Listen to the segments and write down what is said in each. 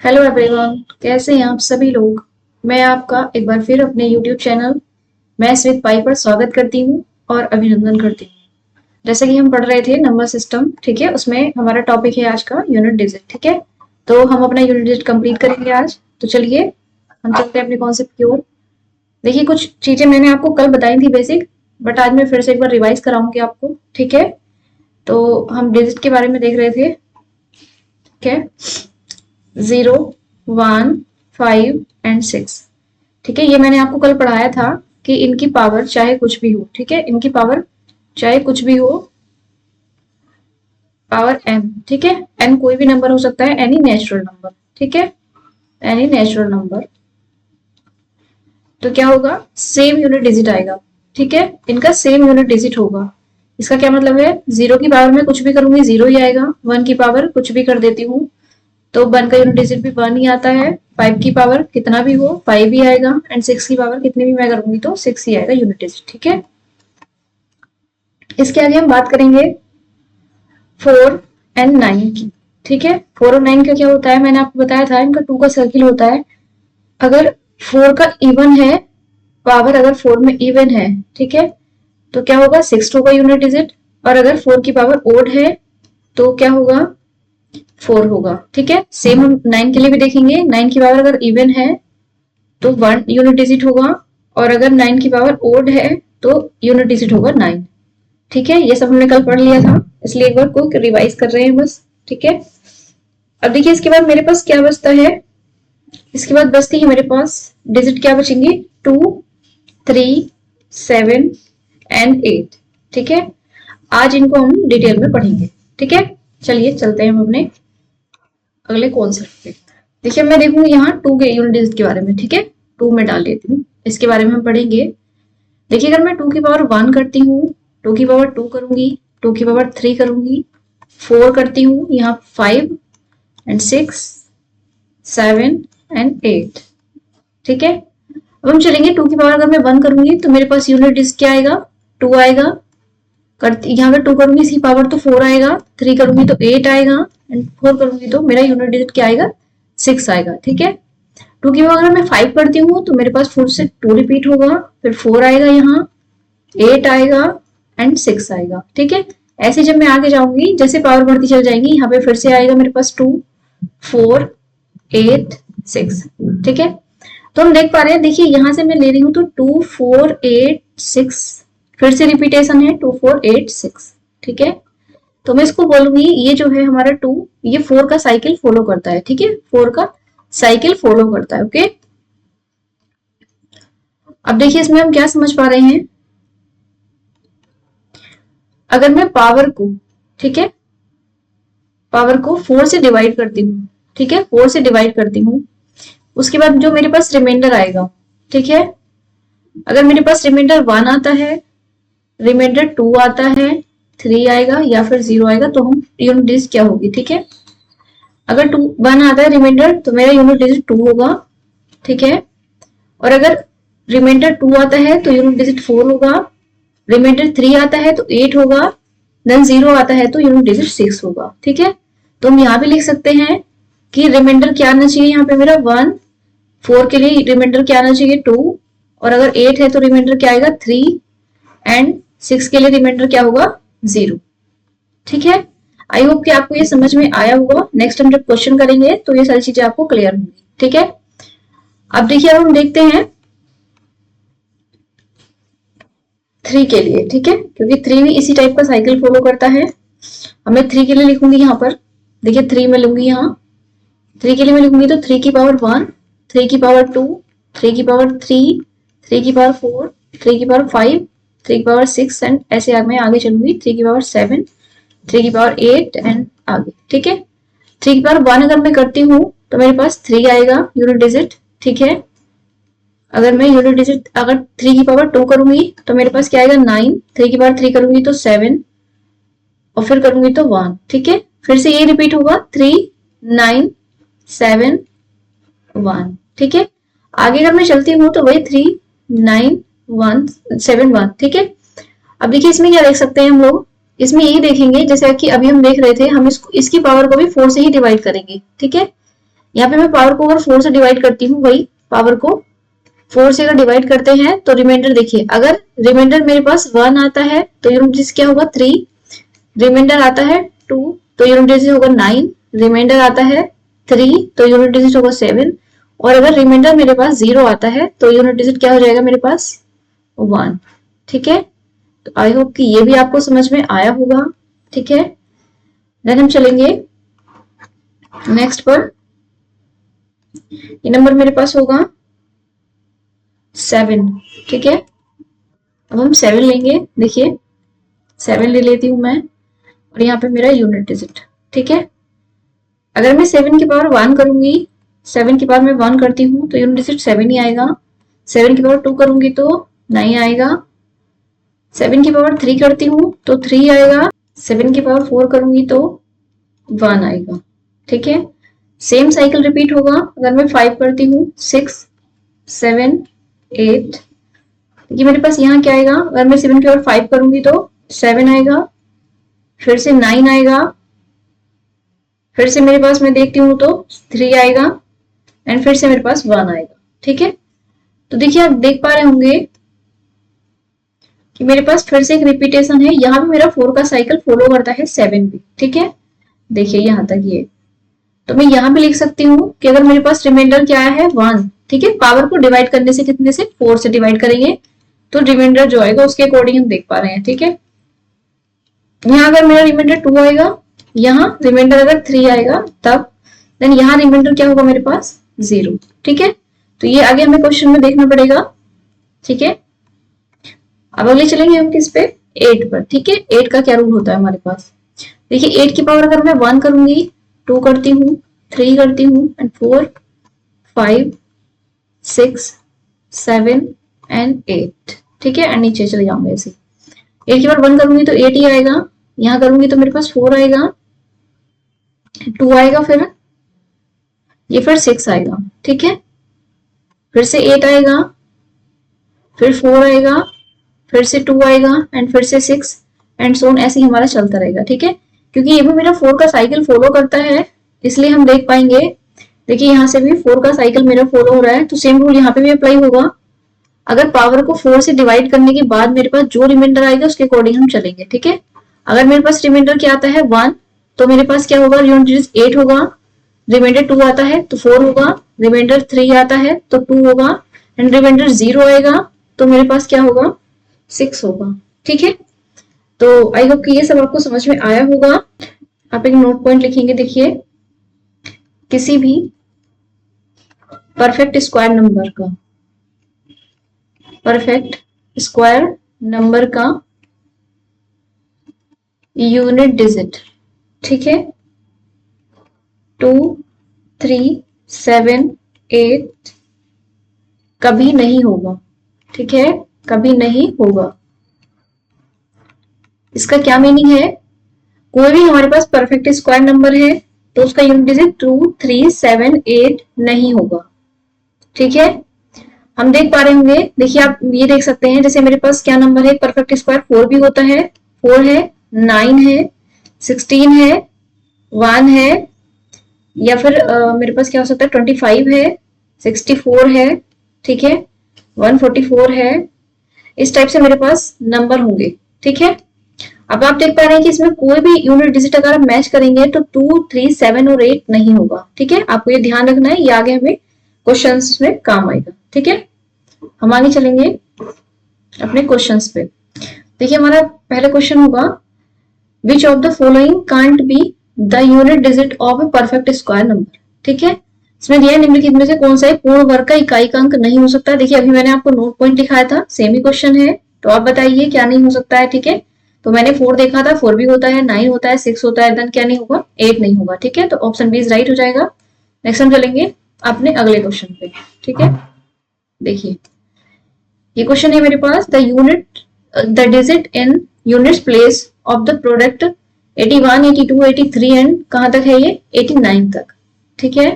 Hello everyone, कैसे हैं आप सभी लोग। मैं आपका एक बार फिर अपने यूट्यूब चैनल मैथ्स विद पाई पर स्वागत करती हूँ और अभिनंदन करती हूँ। जैसे कि हम पढ़ रहे थे नंबर सिस्टम, ठीक है। उसमें हमारा टॉपिक है आज का यूनिट डिजिट, ठीक है। तो हम अपना यूनिट डिजिट कंप्लीट करेंगे आज। तो चलिए हम चलते हैं अपने कॉन्सेप्ट की ओर। देखिए, कुछ चीजें मैंने आपको कल बताई थी बेसिक, बट आज मैं फिर से एक बार रिवाइज कराऊंगी आपको, ठीक है। तो हम डिजिट के बारे में देख रहे थे, ठीक है। 0, 1, 5 एंड 6, ठीक है। ये मैंने आपको कल पढ़ाया था कि इनकी पावर चाहे कुछ भी हो, ठीक है। इनकी पावर चाहे कुछ भी हो, पावर n, ठीक है। n कोई भी नंबर हो सकता है, एनी नेचुरल नंबर, ठीक है, एनी नेचुरल नंबर। तो क्या होगा, सेम यूनिट डिजिट आएगा, ठीक है। इनका सेम यूनिट डिजिट होगा। इसका क्या मतलब है, 0 की पावर में कुछ भी करूंगी 0 ही आएगा, 1 की पावर कुछ भी कर देती हूँ तो 1 का यूनिट डिजिट भी 1 ही आता है। 5 की पावर कितना भी हो 5 ही आएगा, एंड 6 की पावर कितनी भी मैं करूंगी तो 6 ही आएगा यूनिट डिजिट, ठीक है। इसके आगे हम बात करेंगे 4 एंड 9 की, ठीक है। 4 और 9 का क्या होता है, मैंने आपको बताया था, इनका 2 का सर्किल होता है। अगर 4 का इवन है, पावर अगर 4 में इवन है, ठीक है, तो क्या होगा, 6 होगा यूनिट डिजिट। और अगर 4 की पावर ओड है तो क्या होगा, 4 होगा, ठीक है। सेम हम 9 के लिए भी देखेंगे। 9 की पावर अगर इवन है तो 1 यूनिट डिजिट होगा, और अगर 9 की पावर ओड है तो यूनिट डिजिट होगा 9, ठीक है। ये सब हमने कल पढ़ लिया था, इसलिए एक बार क्विक रिवाइज कर रहे हैं बस, ठीक है। अब देखिए इसके बाद मेरे पास क्या बचता है, इसके बाद बचती है मेरे पास डिजिट क्या बचेंगे, 2, 3, 7 एंड 8, ठीक है। आज इनको हम डिटेल में पढ़ेंगे, ठीक है। चलिए चलते हैं हम अपने अगले कॉन्सेप्ट पे। देखिए मैं देखूंगी यहाँ 2 के यूनिट डिजिट के बारे में, ठीक है। 2 में डाल लेती हूँ, इसके बारे में हम पढ़ेंगे। देखिए अगर मैं 2 की पावर 1 करती हूँ, 2 की पावर 2 करूंगी, 2 की पावर 3 करूंगी, 4 करती हूँ, यहाँ 5 एंड 6, 7 एंड 8, ठीक है। अब हम चलेंगे 2 की पावर अगर मैं 1 करूंगी तो मेरे पास यूनिट डिजिट क्या आएगा, 2 आएगा। यहाँ पे 2 करूंगी इसकी पावर तो 4 आएगा, 3 करूंगी तो 8 आएगा, एंड 4 करूंगी तो मेरा यूनिट डिजिट क्या आएगा, 6 आएगा, ठीक है। 2 की पावर अगर मैं 5 करती हूँ तो मेरे पास 4 से 2 रिपीट होगा, फिर 4 आएगा, यहाँ 8 आएगा एंड 6 आएगा, ठीक है। ऐसे जब मैं आगे जाऊंगी जैसे पावर बढ़ती चल जाएंगी, यहाँ पे फिर से आएगा मेरे पास 2, 4, 8, 6, ठीक है। तो हम देख पा रहे हैं, देखिए यहां से मैं ले रही हूँ तो 2, 4, 8, 6, फिर से रिपीटेशन है 2, 4, 8, 6, ठीक है। तो मैं इसको बोलूंगी ये जो है हमारा 2, ये 4 का साइकिल फॉलो करता है, ठीक है। 4 का साइकिल फॉलो करता है, ओके। अब देखिए इसमें हम क्या समझ पा रहे हैं, अगर मैं पावर को, ठीक है, पावर को 4 से डिवाइड करती हूँ, ठीक है, 4 से डिवाइड करती हूँ, उसके बाद जो मेरे पास रिमाइंडर आएगा, ठीक है। अगर मेरे पास रिमाइंडर 1 आता है, रिमाइंडर 2 आता है, 3 आएगा या फिर 0 आएगा, तो हम यूनिट डिजिट क्या होगी, ठीक है। अगर 1 आता है रिमाइंडर तो मेरा यूनिट डिजिट 2 होगा, ठीक है। और अगर रिमाइंडर 2 आता है तो यूनिट डिजिट 4 होगा, रिमाइंडर 3 आता है तो 8 होगा, देन 0 आता है तो यूनिट डिजिट 6 होगा, ठीक है। तो हम यहाँ भी लिख सकते हैं कि रिमाइंडर क्या आना चाहिए यहाँ पे मेरा 1, 4 के लिए रिमाइंडर क्या आना चाहिए 2, और अगर 8 है तो रिमाइंडर क्या आएगा 3, एंड 6 के लिए रिमाइंडर क्या होगा 0, ठीक है। आई होप कि आपको ये समझ में आया होगा। नेक्स्ट हम जब क्वेश्चन करेंगे तो ये सारी चीजें आपको क्लियर होंगी, ठीक है। अब देखिए अब हम देखते हैं 3 के लिए, ठीक है, क्योंकि 3 भी इसी टाइप का साइकिल फॉलो करता है। अब मैं 3 के लिए लिखूंगी यहाँ पर, देखिए 3 में लूंगी, यहाँ 3 के लिए मैं लिखूंगी तो 3 की पावर 1, 3 की पावर 2, 3 की पावर 3, 3 की पावर 4, 3 की पावर 5, 3 की पावर 6, एंड ऐसे मैं आगे चलूंगी 3 की पावर 7, 3 की पावर 8 एंड आगे, ठीक है। 3 की पावर 1 अगर मैं करती हूँ तो मेरे पास 3 आएगा यूनिट डिजिट, ठीक है। अगर मैं यूनिट डिजिट अगर 3 की पावर 2 करूंगी तो मेरे पास क्या आएगा 9, 3 की पावर 3 करूंगी तो 7, और फिर करूंगी तो 1, ठीक है। फिर से ये रिपीट होगा 3, 9, 7, 1, ठीक है। आगे अगर मैं चलती हूँ तो वही 3, 9, 1, 7, 1, ठीक है। अब देखिए इसमें क्या देख सकते हैं हम लोग, इसमें यही देखेंगे जैसे कि अभी हम देख रहे थे, हम इसको इसकी पावर को भी 4 से ही डिवाइड करेंगे, ठीक है। यहाँ पे मैं पावर को अगर 4 से डिवाइड करती हूँ, वही पावर को 4 से अगर डिवाइड करते हैं तो रिमाइंडर देखिए, अगर रिमाइंडर मेरे पास 1 आता है तो यूनिट डिजिट क्या होगा 3, रिमाइंडर आता है 2 तो यूनिट डिजिट होगा 9, रिमाइंडर आता है 3 तो यूनिट डिजिट होगा 7, और अगर रिमाइंडर मेरे पास 0 आता है तो यूनिट डिजिट क्या हो जाएगा मेरे पास 1। ठीक है, तो आई होप कि ये भी आपको समझ में आया होगा। ठीक है, देन हम चलेंगे नेक्स्ट पर। ये नंबर मेरे पास होगा 7। ठीक है, अब हम 7 लेंगे। देखिए 7 ले लेती हूं मैं, और यहाँ पे मेरा यूनिट डिजिट। ठीक है, अगर मैं 7 की पावर 1 करूंगी, 7 की पावर में 1 करती हूँ तो यूनिट डिजिट 7 ही आएगा। 7 की पावर 2 करूंगी तो 9 आएगा। 7 की पावर 3 करती हूँ तो 3 आएगा। 7 की पावर 4 करूंगी तो 1 आएगा। ठीक है, सेम साइकिल रिपीट होगा। अगर मैं 5 करती हूँ 6 7 8, ये मेरे पास यहाँ क्या आएगा, अगर मैं 7 की पावर 5 करूंगी तो 7 आएगा, फिर से 9 आएगा, फिर से मेरे पास मैं देखती हूँ तो 3 आएगा, एंड फिर से मेरे पास 1 आएगा। ठीक है, तो देखिए आप देख पा रहे होंगे कि मेरे पास फिर से एक रिपीटेशन है। यहाँ भी मेरा 4 का साइकिल फॉलो करता है 7 भी। ठीक है, देखिए यहाँ तक ये, तो मैं यहाँ भी लिख सकती हूँ कि अगर मेरे पास रिमाइंडर क्या है 1। ठीक है, पावर को डिवाइड करने से कितने से 4 से डिवाइड करेंगे तो रिमाइंडर जो आएगा उसके अकॉर्डिंग हम देख पा रहे हैं। ठीक है, यहाँ अगर मेरा रिमाइंडर 2 आएगा, यहाँ रिमाइंडर अगर 3 आएगा तब, देन यहाँ रिमाइंडर क्या होगा मेरे पास 0। ठीक है, तो ये आगे हमें क्वेश्चन में देखना पड़ेगा। ठीक है, अब अगले चलेंगे हम किस पे, 8 पर। ठीक है, 8 का क्या रूल होता है हमारे पास, देखिए 8 की पावर अगर मैं 1 करूंगी, 2 करती हूँ, 3 करती हूँ, एंड 4 5 6 7 एंड 8। ठीक है, एंड नीचे चले जाऊंगे ऐसे। 8 की पावर 1 करूंगी तो 8 ही आएगा, यहाँ करूंगी तो मेरे पास 4 आएगा, 2 आएगा, फिर ये फिर 6 आएगा। ठीक है, फिर से 8 आएगा, फिर 4 आएगा, फिर से 2 आएगा, एंड फिर से 6 एंड सो ऑन, ऐसे ही हमारा चलता रहेगा। ठीक है, क्योंकि ये भी मेरा 4 का साइकिल फॉलो करता है, इसलिए हम देख पाएंगे। देखिए यहाँ से भी 4 का साइकिल मेरा फॉलो हो रहा है, तो सेम रूल यहाँ पे भी अप्लाई होगा। अगर पावर को 4 से डिवाइड करने के बाद मेरे पास जो रिमाइंडर आएगा उसके अकॉर्डिंग हम चलेंगे। ठीक है, अगर मेरे पास रिमाइंडर क्या आता है 1, तो मेरे पास क्या होगा, यूनिट डिजिट 8 होगा। रिमाइंडर 2 आता है तो 4 होगा, रिमाइंडर 3 आता है तो 2 होगा, एंड रिमाइंडर 0 आएगा तो मेरे पास क्या होगा 6 होगा। ठीक है, तो आई होप कि ये सब आपको समझ में आया होगा। आप एक नोट पॉइंट लिखेंगे। देखिए किसी भी परफेक्ट स्क्वायर नंबर का यूनिट डिजिट, ठीक है, 2 3 7 8 कभी नहीं होगा। ठीक है, कभी नहीं होगा। इसका क्या मीनिंग है, कोई भी हमारे पास परफेक्ट स्क्वायर नंबर है तो उसका यूनिट डिजिट 2 3 7 8 नहीं होगा। ठीक है, हम देख पा रहे होंगे। देखिए आप ये देख सकते हैं, जैसे मेरे पास क्या नंबर है, परफेक्ट स्क्वायर 4 भी होता है, 4 है, 9 है, 16 है, 1 है, या फिर मेरे पास क्या हो सकता है 25 है, 64 है, ठीक है, 144 है। इस टाइप से मेरे पास नंबर होंगे। ठीक है, अब आप देख पा रहे हैं कि इसमें कोई भी यूनिट डिजिट अगर आप मैच करेंगे तो 2 3 7 और 8 नहीं होगा। ठीक है, आपको ये ध्यान रखना है, ये आगे हमें क्वेश्चंस में काम आएगा। ठीक है, हम आगे चलेंगे अपने क्वेश्चंस पे। देखिए हमारा पहला क्वेश्चन होगा, which of the following can't be the unit digit of a perfect square number. ठीक है, इसमें दिया है निम्नलिखित में से कौन सा है पूर्ण वर्ग का इकाई का अंक नहीं हो सकता। देखिए अभी मैंने आपको नोट पॉइंट दिखाया था, सेम ही क्वेश्चन है, तो आप बताइए क्या नहीं हो सकता है। ठीक है, तो मैंने 4 देखा था, 4 भी होता है, 9 होता है, 6 होता है, देन क्या नहीं होगा 8 नहीं होगा। ठीक है, तो ऑप्शन बी इज राइट हो जाएगा। नेक्स्ट हम चलेंगे अपने अगले क्वेश्चन पे। ठीक है, देखिए ये क्वेश्चन है मेरे पास, the digit in units place of the product 81 82 83 and कहां तक है ये 89 तक। ठीक है,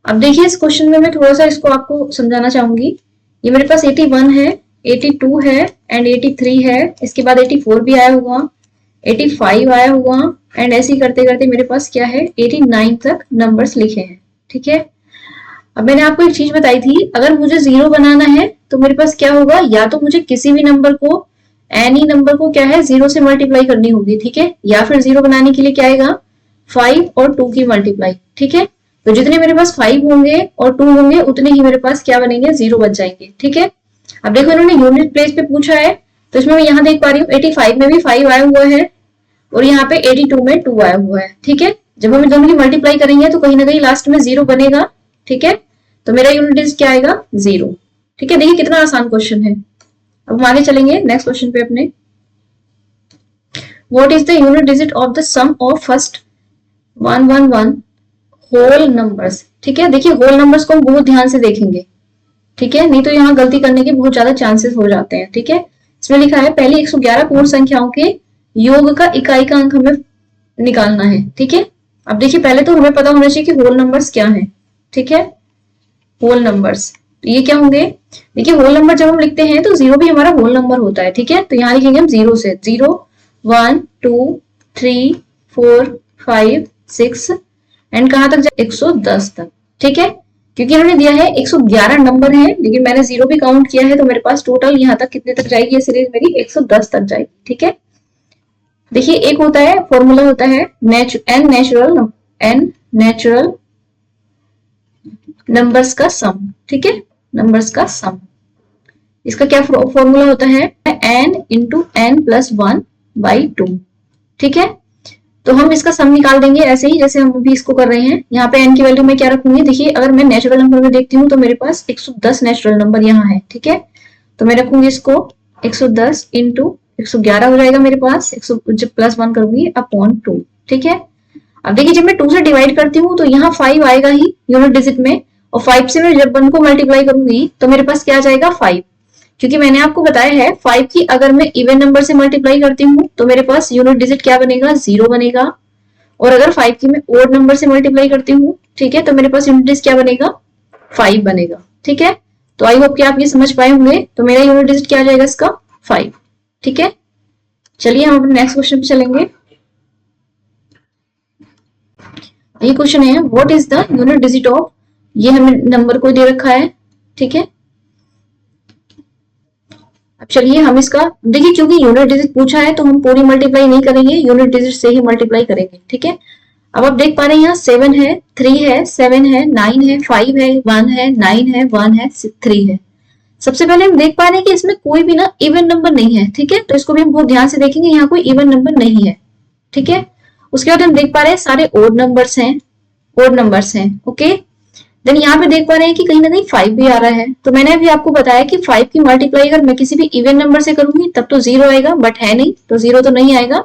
अब देखिए इस क्वेश्चन में मैं थोड़ा सा इसको आपको समझाना चाहूंगी। ये मेरे पास 81 है, 82 है एंड 83 है, इसके बाद 84 भी आया होगा, 85 आया होगा, एंड ऐसे ही करते करते मेरे पास क्या है 89 तक नंबर्स लिखे हैं। ठीक है, अब मैंने आपको एक चीज बताई थी, अगर मुझे जीरो बनाना है तो मेरे पास क्या होगा, या तो मुझे किसी भी नंबर को, एनी नंबर को क्या है जीरो से मल्टीप्लाई करनी होगी। ठीक है, या फिर जीरो बनाने के लिए क्या आएगा 5 और 2 की मल्टीप्लाई। ठीक है, तो जितने मेरे पास 5 होंगे और 2 होंगे उतने ही मेरे पास क्या बनेंगे, जीरो बच जाएंगे। ठीक है, अब देखो इन्होंने यूनिट प्लेस पे पूछा है, तो इसमें मैं यहाँ देख पा रही हूँ 85 में भी 5 आया हुआ है और यहाँ पे 82 में 2 आया हुआ है। ठीक है, जब हम दोनों की मल्टीप्लाई करेंगे तो कहीं ना कहीं लास्ट में जीरो बनेगा। ठीक है, तो मेरा यूनिट डिजिट क्या आएगा, जीरो। ठीक है, देखिए कितना आसान क्वेश्चन है। अब हम आगे चलेंगे नेक्स्ट क्वेश्चन पे अपने। What is the unit digit of the sum of first 111 whole numbers. ठीक है, देखिए होल नंबर्स को हम बहुत ध्यान से देखेंगे। ठीक है, नहीं तो यहाँ गलती करने के बहुत ज्यादा चांसेस हो जाते हैं। ठीक है, इसमें लिखा है पहले 111 पूर्ण संख्याओं के योग का इकाई का अंक हमें निकालना है। ठीक है, अब देखिए पहले तो हमें पता होना चाहिए कि होल नंबर्स क्या है। ठीक है, होल नंबर्स तो ये क्या होंगे, देखिए होल नंबर जब हम लिखते हैं तो जीरो भी हमारा होल नंबर होता है। ठीक है, तो यहाँ लिखेंगे हम जीरो से, 0 1 2 3 4 5 6 एंड कहां तक जाए 110 तक। ठीक है, क्योंकि इन्होंने दिया है 111 नंबर है लेकिन मैंने जीरो भी काउंट किया है तो मेरे पास टोटल यहाँ तक कितने तक जाएगी, ये सीरीज मेरी 110 तक जाएगी। ठीक है, देखिए एक होता है फॉर्मूला होता है एन नेचुरल नंबर्स का सम। ठीक है, नंबर्स का सम, इसका क्या फॉर्मूला होता है, n into n plus 1 by 2। ठीक है, तो हम इसका सम निकाल देंगे ऐसे ही जैसे हम अभी इसको कर रहे हैं। यहाँ पे n की वैल्यू मैं क्या रखूंगी, देखिए अगर मैं नेचुरल नंबर में देखती हूँ तो मेरे पास 110 नेचुरल नंबर यहाँ है। ठीक है, तो मैं रखूंगी इसको 110 इंटू 111 हो जाएगा मेरे पास, 100 जब प्लस 1 करूंगी अपॉन 2। ठीक है, अब देखिए जब मैं 2 से डिवाइड करती हूँ तो यहाँ 5 आएगा ही यूनिट डिजिट में, और 5 से मैं जब 1 को मल्टीप्लाई करूंगी तो मेरे पास क्या आ जाएगा 5, क्योंकि मैंने आपको बताया है 5 की अगर मैं इवन नंबर से मल्टीप्लाई करती हूँ तो मेरे पास यूनिट डिजिट क्या बनेगा, जीरो बनेगा। और अगर 5 की मैं ओड नंबर से मल्टीप्लाई करती हूँ, ठीक है, तो मेरे पास यूनिट डिजिट क्या बनेगा, 5 बनेगा। ठीक है, तो आई होप कि आप ये समझ पाए होंगे। तो मेरा यूनिट डिजिट क्या आ जाएगा इसका 5। ठीक है, चलिए हम अपने नेक्स्ट क्वेश्चन पे चलेंगे। ये क्वेश्चन है what is the unit digit of, ये हमें नंबर को दे रखा है। ठीक है, अब चलिए हम इसका देखिए, क्योंकि यूनिट डिजिट पूछा है तो हम पूरी मल्टीप्लाई नहीं करेंगे, यूनिट डिजिट से ही मल्टीप्लाई करेंगे। ठीक है, अब आप देख पा रहे हैं यहाँ 7 है, 3 है, 7 है, 9 है, 5 है, 1 है, 9 है, 1 है, 3 है। सबसे पहले हम देख पा रहे हैं कि इसमें कोई भी ना इवन नंबर नहीं है। ठीक है, तो इसको भी हम बहुत ध्यान से देखेंगे, यहाँ कोई इवन नंबर नहीं है। ठीक है, उसके बाद हम देख पा रहे हैं सारे ओड नंबर्स हैं, ओड नंबर्स हैं। ओके, देन यहाँ पे देख पा रहे हैं कि कहीं ना कहीं 5 भी आ रहा है। तो मैंने अभी आपको बताया कि 5 की मल्टीप्लाई अगर मैं किसी भी इवन नंबर से करूंगी तब तो जीरो आएगा, बट है नहीं तो जीरो तो नहीं आएगा।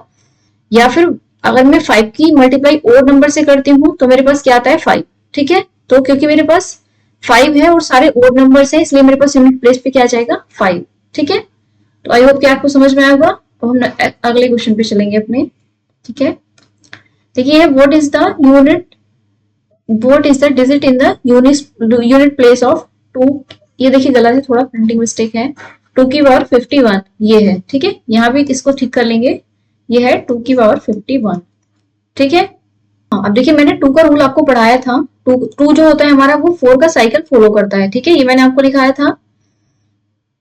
या फिर अगर मैं 5 की मल्टीप्लाई ओड नंबर से करती हूँ तो मेरे पास क्या आता है 5। ठीक है, तो क्योंकि मेरे पास 5 है और सारे ओड नंबर्स हैं इसलिए मेरे पास यूनिट प्लेस पे क्या जाएगा 5। ठीक है, तो आई होप कि आपको समझ में आएगा। तो हम अगले क्वेश्चन पे चलेंगे अपने। ठीक है, देखिए what is the digit in the unit place of 2। ये देखिए गलत है, थोड़ा प्रिंटिंग मिस्टेक है, 2 की पावर 51 ये है। ठीक है, यहाँ भी इसको ठीक कर लेंगे, ये है 2 की पावर 51। ठीक है, अब देखिए मैंने 2 का रूल आपको पढ़ाया था। 2 जो होता है हमारा वो 4 का साइकिल फॉलो करता है। ठीक है, ये मैंने आपको लिखाया था।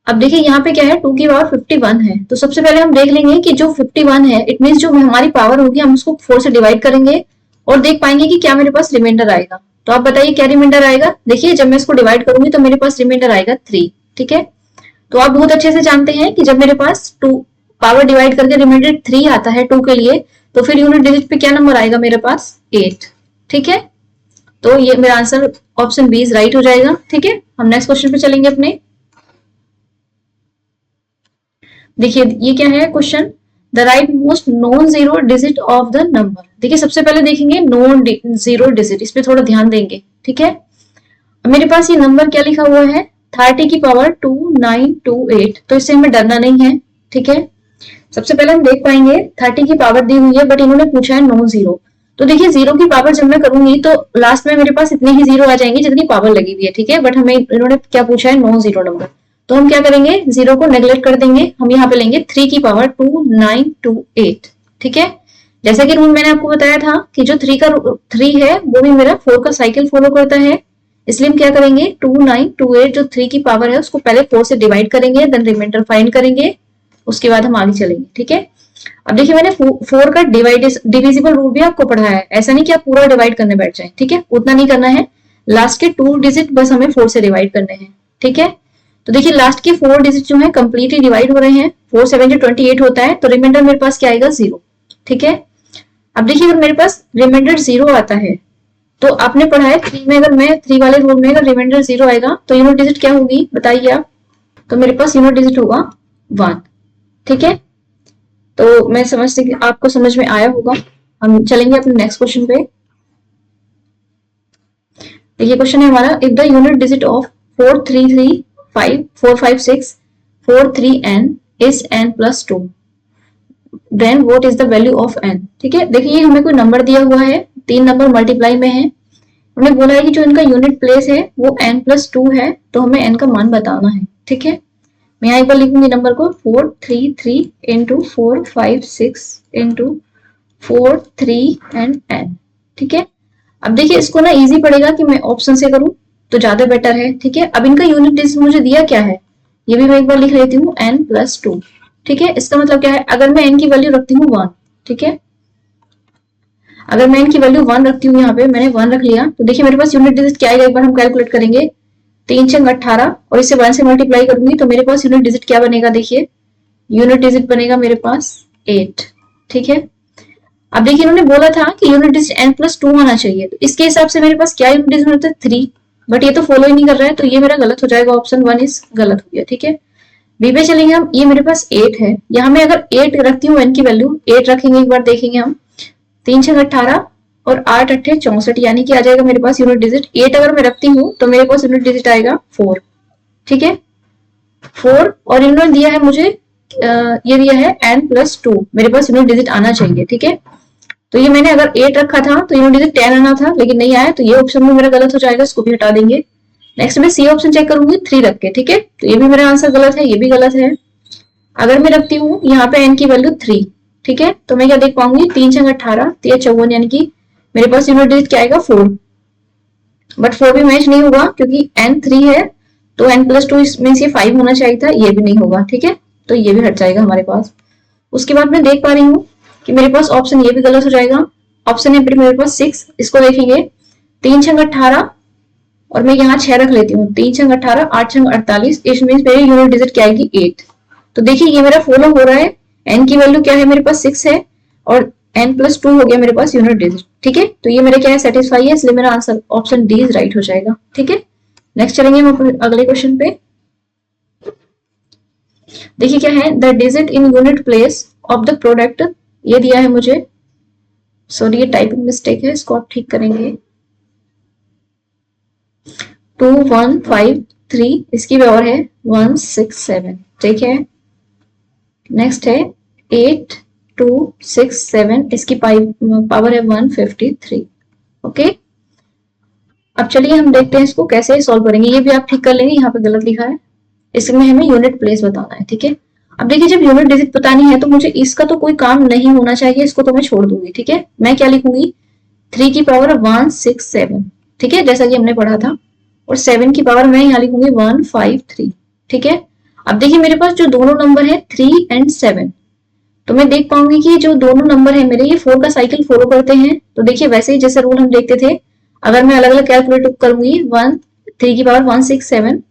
अब देखिए यहाँ पे क्या है 2 की पावर 51 है, तो सबसे पहले हम देख लेंगे कि जो 51 है इट मीन जो हमारी पावर होगी हम उसको 4 से डिवाइड करेंगे और देख पाएंगे कि क्या मेरे पास रिमाइंडर आएगा। तो आप बताइए क्या रिमाइंडर आएगा। देखिए जब मैं इसको डिवाइड करूंगी तो मेरे पास रिमाइंडर आएगा 3। ठीक है, तो आप बहुत अच्छे से जानते हैं कि जब मेरे पास 2 पावर डिवाइड करके रिमाइंडर 3 आता है 2 के लिए, तो फिर यूनिट डिजिट पे क्या नंबर आएगा मेरे पास 8। ठीक है, तो ये मेरा answer option B is right हो जाएगा। ठीक है, हम नेक्स्ट क्वेश्चन पे चलेंगे अपने। देखिए ये क्या है question, the right most non zero digit of the number. देखिए सबसे पहले देखेंगे नॉन जीरो डिजिट, इस पे थोड़ा ध्यान देंगे। ठीक है, मेरे पास ये नंबर क्या लिखा हुआ है 30 की पावर 2928, तो इससे हमें डरना नहीं है। ठीक है, सबसे पहले हम देख पाएंगे 30 की पावर दी हुई है बट इन्होंने पूछा है नॉन जीरो। तो देखिए जीरो की पावर जब मैं करूंगी तो लास्ट में मेरे पास इतने ही जीरो आ जाएंगे जितनी पावर लगी हुई है। ठीक है, बट हमें इन्होंने क्या पूछा है नॉन जीरो नंबर, तो हम क्या करेंगे जीरो को नेग्लेक्ट कर देंगे। हम यहाँ पे लेंगे 3 की पावर 2928। ठीक है, जैसा कि रूल मैंने आपको बताया था कि जो 3 है वो भी मेरा 4 का साइकिल फॉलो करता है, इसलिए हम क्या करेंगे 2928 जो 3 की पावर है उसको पहले 4 से डिवाइड करेंगे, देन रिमाइंडर फाइंड करेंगे, उसके बाद हम आगे चलेंगे। ठीक है, अब देखिए मैंने 4 का डिविजिबल रूल भी आपको पढ़ाया है, ऐसा नहीं कि आप पूरा डिवाइड करने बैठ जाए। ठीक है, उतना नहीं करना है, लास्ट के 2 डिजिट बस हमें 4 से डिवाइड करने हैं। ठीक है, तो देखिए लास्ट के 4 डिजिट जो है कंप्लीटली डिवाइड हो रहे हैं, 4 7 जो 28 होता है, तो रिमाइंडर मेरे पास क्या आएगा 0। ठीक है, अब देखिए अगर मेरे पास रिमाइंडर 0 आता है तो आपने पढ़ा है 3 में, अगर मैं 3 वाले रूल में अगर रिमाइंडर 0 आएगा तो यूनिट डिजिट क्या होगी बताइए आप, तो मेरे पास यूनिट डिजिट होगा 1। ठीक है, तो मैं समझती कि आपको समझ में आया होगा। हम चलेंगे अपने नेक्स्ट क्वेश्चन पे। देखिए क्वेश्चन है हमारा, if the unit digit of 433545643n is n plus 2 then what is the value of n। ठीक है, देखिए हमें कोई नंबर दिया हुआ है, 3 नंबर मल्टीप्लाई में है, उन्हें बोला है कि जो इनका यूनिट प्लेस है वो n प्लस 2 है, तो हमें n का मान बताना है। ठीक है, मैं यहाँ एक बार लिखूंगी नंबर को 433 इंटू 456 इंटू 43 एंड n। ठीक है, अब देखिए इसको ना इजी पड़ेगा कि मैं ऑप्शन से करूं तो ज्यादा बेटर है। ठीक है, अब इनका यूनिट डिजिट मुझे दिया क्या है, ये भी मैं एक बार लिख लेती हूँ n प्लस 2। ठीक है, इसका मतलब क्या है, अगर मैं n की वैल्यू रखती हूँ 1, ठीक है, अगर मैं n की वैल्यू 1 रखती हूँ, यहाँ पे मैंने 1 रख लिया, तो देखिए मेरे पास यूनिट डिजिट क्या आएगा, एक बार हम कैलकुलेट करेंगे। 3 छंग 18 और इसे 1 से मल्टीप्लाई करूंगी तो मेरे पास यूनिट डिजिट क्या बनेगा, देखिए यूनिट डिजिट बनेगा मेरे पास 8। ठीक है, अब देखिए इन्होंने बोला था कि यूनिट डिजिट n प्लस 2 होना चाहिए, तो इसके हिसाब से मेरे पास क्या यूनिट डिजिट होता है 3, बट ये तो फॉलो ही नहीं कर रहा है, तो ये मेरा गलत हो जाएगा, ऑप्शन 1 इस गलत हो गया। ठीक है, बी पे चलेंगे हम, ये मेरे पास 8 है, यहाँ मैं अगर 8 रखती हूँ n की वैल्यू 8 रखेंगे, एक बार देखेंगे हम, 3 छंग 18 और 8 अट्ठे 64, यानी कि आ जाएगा मेरे पास यूनिट डिजिट 8 अगर मैं रखती हूँ तो मेरे पास यूनिट डिजिट आएगा 4। ठीक है, 4 और इन्होंने दिया है मुझे ये दिया है n प्लस 2, मेरे पास यूनिट डिजिट आना चाहिए। ठीक है, तो ये मैंने अगर 8 रखा था तो यूनिट डिजिट 10 आना था, लेकिन नहीं आया, तो ये ऑप्शन में मेरा गलत हो जाएगा, इसको भी हटा देंगे। नेक्स्ट में सी ऑप्शन चेक करूंगी 3 रख के। ठीक है, तो ये भी मेरा आंसर गलत है, ये भी गलत है। अगर मैं रखती हूँ यहाँ पे n की वैल्यू 3, ठीक है, तो मैं क्या देख पाऊंगी 3 छंग 18 3 54, यानी कि मेरे पास यूनिट डिजिट क्या आएगा 4, बट 4 भी मैच नहीं होगा क्योंकि n 3 है, तो n प्लस 2 इसमें से 5 होना चाहिए था, ये भी नहीं होगा। ठीक है, तो ये भी हट जाएगा हमारे पास। उसके बाद मैं देख पा रही हूँ कि मेरे पास ऑप्शन ये भी गलत हो जाएगा, ऑप्शन है मेरे पास 6, इसको देखेंगे 3 छंग 18 और मैं यहाँ 6 रख लेती हूँ, 3 छंग 18 8 छंग 48, इसमें मेरी यूनिट डिजिट क्या आएगी 8। तो देखिए ये मेरा फॉलो हो रहा है, n की वैल्यू क्या है मेरे पास 6 है और n प्लस 2 हो गया मेरे पास यूनिट डिजिट। ठीक है, तो ये मेरा क्या है सेटिस्फाई है, इसलिए मेरा answer option D is right हो जाएगा। ठीक है, नेक्स्ट चलेंगे हम अगले क्वेश्चन पे। देखिए क्या है, the digit in unit place of the product, ये दिया है मुझे, सॉरी ये टाइपिंग मिस्टेक है, इसको आप ठीक करेंगे। 2153, इसकी पावर है 167। ठीक है, नेक्स्ट है 8267, इसकी पावर है 153। ओके, अब चलिए हम देखते हैं इसको कैसे सॉल्व करेंगे, ये भी आप ठीक कर लेंगे, यहाँ पे गलत लिखा है, इसमें हमें यूनिट प्लेस बताना है। ठीक है, अब देखिए जब यूनिट डिजिट बतानी है तो मुझे इसका तो कोई काम नहीं होना चाहिए, इसको तो मैं छोड़ दूंगी। ठीक है, मैं क्या लिखूंगी 3 की पावर 167, ठीक है, जैसा कि हमने पढ़ा था, और 7 की पावर मैं यहाँ लिखूंगी 153। ठीक है, अब देखिए मेरे पास जो दोनों नंबर है 3 एंड 7, तो मैं देख पाऊंगी कि जो दोनों नंबर है मेरे ये 4 का साइकिल फॉलो करते हैं। तो देखिए वैसे ही जैसे रूल हम देखते थे, अगर मैं अलग अलग कैलकुलेट करूंगी 3 की पावर 167,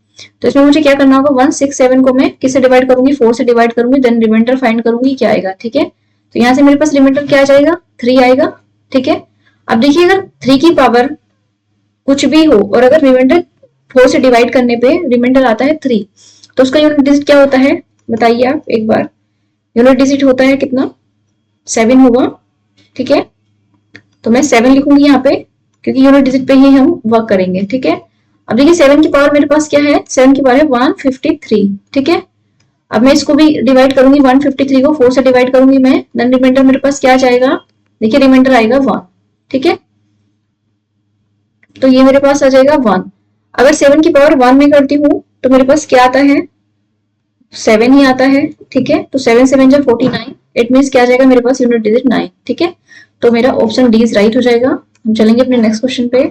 तो इसमें मुझे क्या करना होगा 167 को मैं किससे डिवाइड करूंगी 4 से डिवाइड करूंगी, देन रिमाइंडर फाइंड करूंगी क्या आएगा। ठीक है, तो यहाँ से मेरे पास रिमाइंडर क्या आ जाएगा 3 आएगा। ठीक है, अब देखिए अगर 3 की पावर कुछ भी हो और अगर रिमाइंडर 4 से डिवाइड करने पे रिमाइंडर आता है 3, तो उसका यूनिट डिजिट क्या होता है बताइए आप एक बार, यूनिट डिजिट होता है कितना 7 होगा। ठीक है, तो मैं 7 लिखूंगी यहाँ पे क्योंकि यूनिट डिजिट पे ही हम वर्क करेंगे। ठीक है, अब देखिए 7 की पावर मेरे पास क्या है, 7 की पावर है 153। ठीक है, अब मैं इसको भी डिवाइड करूंगी 153 को 4 से डिवाइड करूंगी मैं, देन रिमाइंडर मेरे पास क्या जाएगा, देखिए रिमाइंडर आएगा 1। ठीक है, तो ये मेरे पास आ जाएगा 1। अगर 7 की पावर 1 में करती हूँ तो मेरे पास क्या आता है 7 ही आता है। ठीक है, तो 7 7 जा 49, इट मीन्स क्या आ जाएगा मेरे पास यूनिट डिजिट 9, ठीक है। तो मेरा ऑप्शन डी इज राइट हो जाएगा। हम चलेंगे अपने नेक्स्ट क्वेश्चन पे।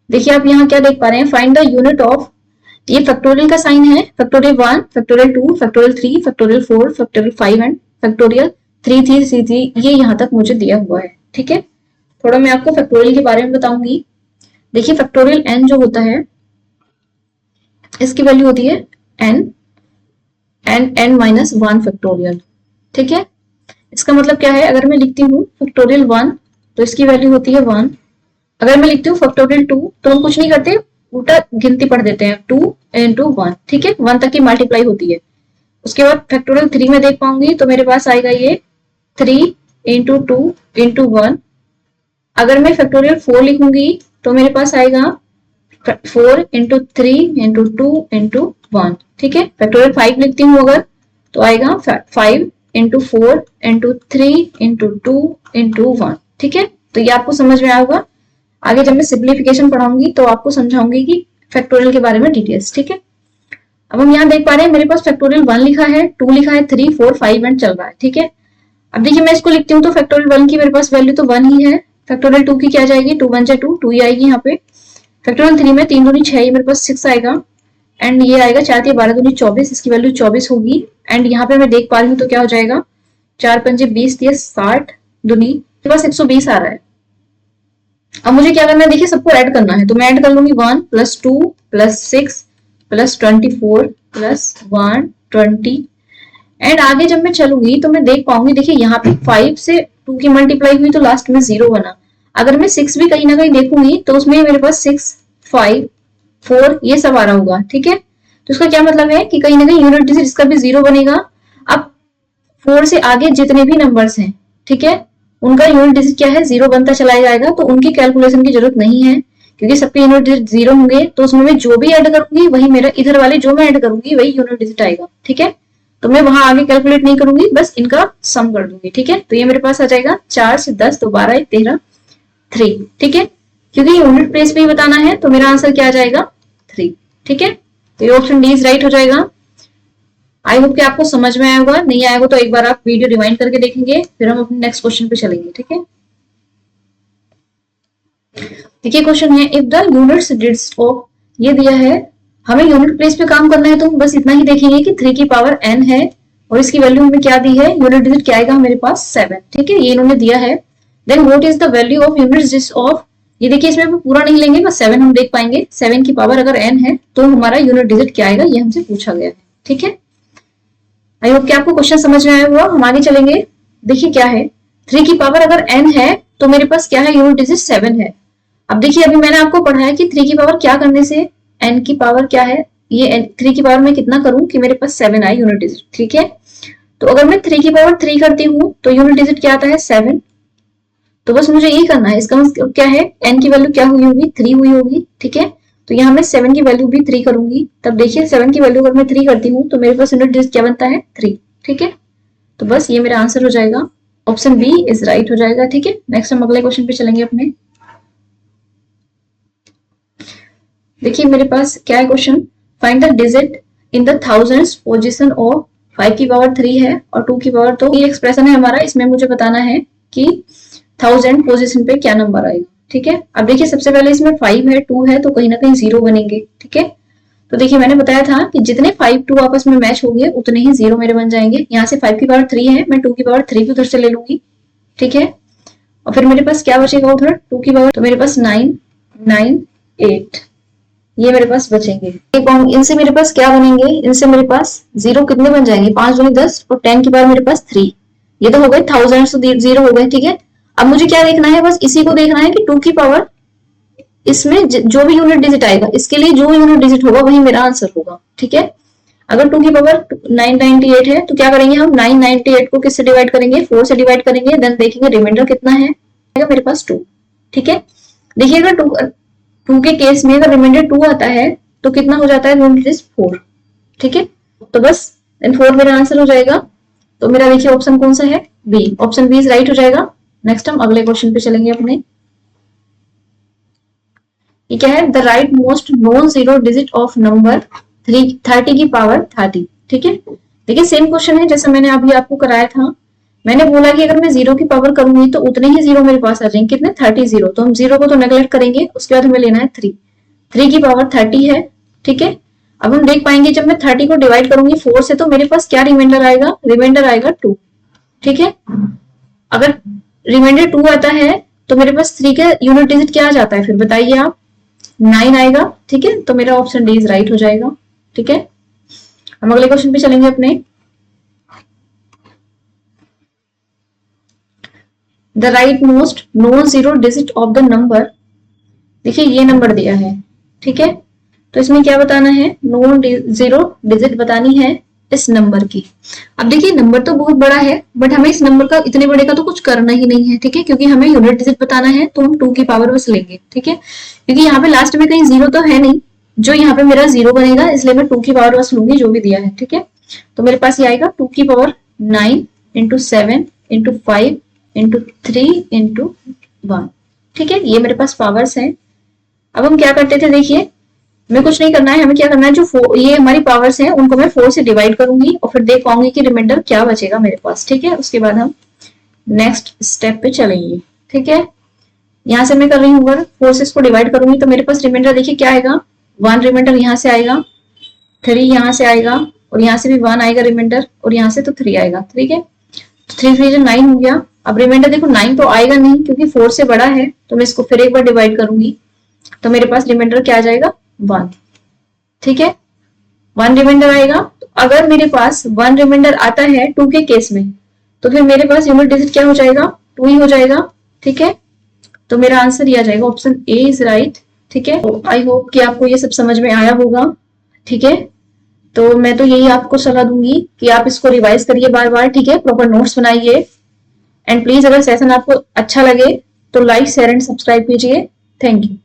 देखिए आप यहाँ क्या देख पा रहे हैं, फाइंड द यूनिट ऑफ, ये फैक्टोरियल का साइन है, factorial 1, factorial 2, factorial 3, factorial 4, factorial 5 and factorial 3 ये यहाँ तक मुझे दिया हुआ है, ठीक है। थोड़ा मैं आपको फैक्टोरियल के बारे में बताऊंगी। देखिए फैक्टोरियल n जो होता है इसकी वैल्यू होती है n माइनस 1 फैक्टोरियल, ठीक है। इसका मतलब क्या है, अगर मैं लिखती हूँ फैक्टोरियल 1 तो इसकी वैल्यू होती है 1। अगर मैं लिखती हूँ फैक्टोरियल 2 तो हम कुछ नहीं करते, उल्टा गिनती पढ़ देते हैं 2 into 1, ठीक है, 1 तक की मल्टीप्लाई होती है। उसके बाद फैक्टोरियल 3 में देख पाऊंगी तो मेरे पास आएगा ये 3 into 2 into 1। अगर मैं फैक्टोरियल 4 लिखूंगी तो मेरे पास आएगा 4 into 3 into 2 into 1, ठीक है। फैक्टोरियल 5 लिखती हूँ अगर तो आएगा 5 into 4 into 3 into 2 into 1, ठीक है। तो ये आपको समझ में आएगा। आगे जब मैं सिंप्लीफिकेशन पढ़ाऊंगी तो आपको समझाऊंगी कि फैक्टोरियल के बारे में डिटेल्स, ठीक है। अब हम यहाँ देख पा रहे हैं मेरे पास फैक्टोरियल 1 लिखा है, 2 लिखा है, 3, 4, 5 एंड चल रहा है, ठीक है। अब देखिए मैं इसको लिखती हूँ तो फैक्टोरियल 1 की मेरे पास वैल्यू तो 1 ही है। फैक्टोरियल 2 की क्या जाएगी, 2 1 2, 2 ही आएगी यहाँ पे। फैक्टोरियल 3 में 3 दूनी 6, ये मेरे पास 6 आएगा एंड ये आएगा 4 3 12 दूनी 24, इसकी वैल्यू 24 होगी। एंड यहाँ पे मैं देख पा रही हूँ तो क्या हो जाएगा 4 5 20 60 दूनी के पास 120 आ रहा है। अब मुझे क्या करना है, देखिए सबको ऐड करना है तो मैं ऐड कर लूंगी 1 + 2 + 6 + 24 + 120 एंड आगे जब मैं चलूंगी तो मैं देख पाऊंगी, देखिए यहाँ पे 5 से 2 की मल्टीप्लाई हुई तो लास्ट में 0 बना। अगर मैं 6 भी कहीं ना कहीं देखूंगी तो उसमें मेरे पास 6 5 4 ये सब आ रहा होगा, ठीक है। तो इसका क्या मतलब है कि कहीं ना कहीं यूनिट डिजिट इसका भी 0 बनेगा। अब 4 से आगे जितने भी नंबर्स हैं, ठीक है, उनका यूनिट डिजिट क्या है 0 बनता चला जाएगा। तो उनकी कैलकुलेशन की जरूरत नहीं है क्योंकि सबके यूनिट डिजिट 0 होंगे। तो उसमें मैं जो भी ऐड करूंगी वही मेरा इधर वाले जो मैं ऐड करूंगी वही यूनिट डिजिट आएगा, ठीक है। तो मैं वहां आगे कैलकुलेट नहीं करूंगी, बस इनका सम कर दूंगी, ठीक है। तो ये मेरे पास आ जाएगा 4 से 10 तो 12 13 3, ठीक है। क्योंकि यूनिट प्लेस पे ही बताना है तो मेरा आंसर क्या आ जाएगा 3, ठीक है। तो ये ऑप्शन डी इज राइट हो जाएगा। आई होप कि आपको समझ में आया होगा, नहीं आया होगा तो एक बार आप वीडियो रिवाइंड करके देखेंगे, फिर हम अपने नेक्स्ट क्वेश्चन पे चलेंगे, ठीक है। देखिए क्वेश्चन है if the units digit of, ये दिया है हमें यूनिट प्लेस पे काम करना है तो हम बस इतना ही देखेंगे कि 3 की पावर n है और इसकी वैल्यू हमें क्या दी है, यूनिट डिजिट क्या आएगा मेरे पास 7, ठीक है, ये इन्होंने दिया है। Then what is the value of unit digit of, ये देखिए इसमें पूरा नहीं लेंगे बस 7 हम देख पाएंगे। 7 की पावर अगर n है तो हमारा यूनिट डिजिट क्या आएगा ये हमसे पूछा गया है, ठीक है। आई होप कि आपको क्वेश्चन समझ में आया हुआ। हम आगे चलेंगे। देखिए क्या है 3 की पावर अगर n है तो मेरे पास क्या है यूनिट डिजिट 7 है। अब देखिए अभी मैंने आपको पढ़ाया कि 3 की पावर क्या करने से n की पावर क्या है, ये 3 की पावर में कितना करूं कि मेरे पास 7 आए यूनिट डिजिट, ठीक है। तो अगर मैं 3 की पावर 3 करती हूँ तो यूनिट डिजिट क्या आता है 7। तो बस मुझे यही करना है, इसका मतलब क्या है n की वैल्यू क्या हुई होगी 3 हुई होगी, ठीक है। तो यहाँ मैं 7 की वैल्यू भी 3 करूंगी, तब देखिए 7 की वैल्यू अगर मैं 3 करती हूँ तो मेरे पास यूनिट डिजिट क्या बनता है 3, ठीक है। तो बस ये मेरा आंसर हो जाएगा, ऑप्शन बी इज राइट हो जाएगा, ठीक है। नेक्स्ट हम अगले क्वेश्चन पे चलेंगे अपने। देखिए मेरे पास क्या है question, find the digit in the thousands position of 5 की पावर 3 है और 2 की पावर, तो ये एक्सप्रेशन है हमारा, इसमें मुझे बताना है कि 1000 पोजीशन पे क्या नंबर आएगा, ठीक है। अब देखिए सबसे पहले इसमें 5 है 2 है तो कहीं ना कहीं 0 बनेंगे, ठीक है। तो देखिए मैंने बताया था कि जितने 5 2 आपस में मैच होंगे उतने ही 0 मेरे बन जाएंगे। यहाँ से 5 की पावर 3 है, मैं 2 की पावर 3 भी उधर से ले लूंगी, ठीक है। और फिर मेरे पास क्या बचेगा उधर 2 की पावर, तो मेरे पास 9 9 8 ये मेरे पास बचेंगे। इनसे मेरे पास क्या बनेंगे, इनसे मेरे पास 0 कितने बन जाएंगे 5 दूनी 10 और 10 की पावर मेरे पास 3, ये तो हो गए 1000 तो 0 हो गए, ठीक है। अब मुझे क्या देखना है, बस इसी को देखना है कि 2 की पावर इसमें जो भी यूनिट डिजिट आएगा इसके लिए जो यूनिट डिजिट होगा वही मेरा आंसर होगा, ठीक है। अगर 2 की पावर 998 है तो क्या करेंगे हम 998 को किससे डिवाइड करेंगे 4 से डिवाइड करेंगे, देन देखेंगे रिमाइंडर कितना है, मेरे पास 2, ठीक है। देखिए अगर 2 के केस में अगर रिमाइंडर 2 आता है तो कितना हो जाता है यूनिट डिजिट 4, ठीक है। तो बस देन 4 मेरा आंसर हो जाएगा। तो मेरा देखिए ऑप्शन कौन सा है B, option B is right हो जाएगा। नेक्स्ट हम अगले क्वेश्चन पे चलेंगे अपने। ये क्या है, the right most non zero digit of number 30 की पावर 30, ठीक है। देखिए सेम क्वेश्चन है जैसा मैंने अभी आपको कराया था। मैंने बोला कि अगर मैं जीरो की पावर करूंगी तो उतने ही जीरो मेरे पास आ जाएंगे, कितने 30 जीरो। तो हम जीरो को तो नेगलेक्ट करेंगे, उसके बाद हमें लेना है 3, 3 की पावर 30 है, ठीक है। अब हम देख पाएंगे जब मैं 30 को डिवाइड करूंगी 4 से तो मेरे पास क्या रिमाइंडर आएगा, रिमाइंडर आएगा 2, ठीक है। अगर रिमाइंडर 2 आता है तो मेरे पास 3 के यूनिट डिजिट क्या आ जाता है, फिर बताइए आप, 9 आएगा, ठीक है। तो मेरा ऑप्शन डी इज राइट हो जाएगा, ठीक है। हम अगले क्वेश्चन पे चलेंगे अपने। The right most non zero digit of the number, देखिए ये नंबर दिया है, ठीक है। तो इसमें क्या बताना है, नॉन जीरो डिजिट बतानी है इस नंबर की। अब देखिए नंबर तो बहुत बड़ा है, बट हमें इस नंबर का, इतने बड़े का तो कुछ करना ही नहीं है, ठीक है, क्योंकि हमें यूनिट डिजिट बताना है तो हम 2 की पावर बस लेंगे, ठीक है। क्योंकि यहाँ पे लास्ट में कहीं जीरो तो है नहीं, जो यहाँ पे मेरा जीरो बनेगा, इसलिए मैं 2 की पावर बस लूंगी जो भी दिया है, ठीक है। तो मेरे पास ये आएगा 2 की power 9 into 7 into 5 into 3 into 1, ठीक है। ये मेरे पास पावर्स हैं। अब हम क्या करते थे, देखिए हमें कुछ नहीं करना है, हमें क्या करना है, जो ये हमारी पावर्स हैं उनको मैं 4 से डिवाइड करूंगी और फिर देख पाऊंगी कि रिमाइंडर क्या बचेगा मेरे पास, ठीक है। उसके बाद हम नेक्स्ट स्टेप पे चलेंगे, ठीक है। यहाँ से मैं कर रही हूँ, अगर 4 से इसको डिवाइड करूंगी तो मेरे पास रिमाइंडर देखिए क्या आएगा, 1 रिमाइंडर यहाँ से आएगा, 3 यहाँ से आएगा और यहाँ से भी 1 आएगा रिमाइंडर, और यहाँ से तो 3 आएगा, ठीक है। तो 3 3 9 हो गया। अब रिमाइंडर देखो 9 तो आएगा नहीं क्योंकि 4 से बड़ा है, तो मैं इसको फिर एक बार डिवाइड करूंगी तो मेरे पास रिमाइंडर क्या आ जाएगा, 1, ठीक है। 1 रिमाइंडर आएगा। तो अगर मेरे पास 1 रिमाइंडर आता है 2 के केस में, तो फिर मेरे पास यूनिट डिजिट क्या हो जाएगा, 2 ही हो जाएगा, ठीक है। तो मेरा आंसर ये आ जाएगा, ऑप्शन ए इज राइट, ठीक है। आई होप कि आपको ये सब समझ में आया होगा, ठीक है। तो मैं तो यही आपको सलाह दूंगी कि आप इसको रिवाइज करिए बार बार, ठीक है, प्रॉपर नोट्स बनाइए। एंड प्लीज अगर सेशन आपको अच्छा लगे तो लाइक शेयर एंड सब्सक्राइब कीजिए। Thank you.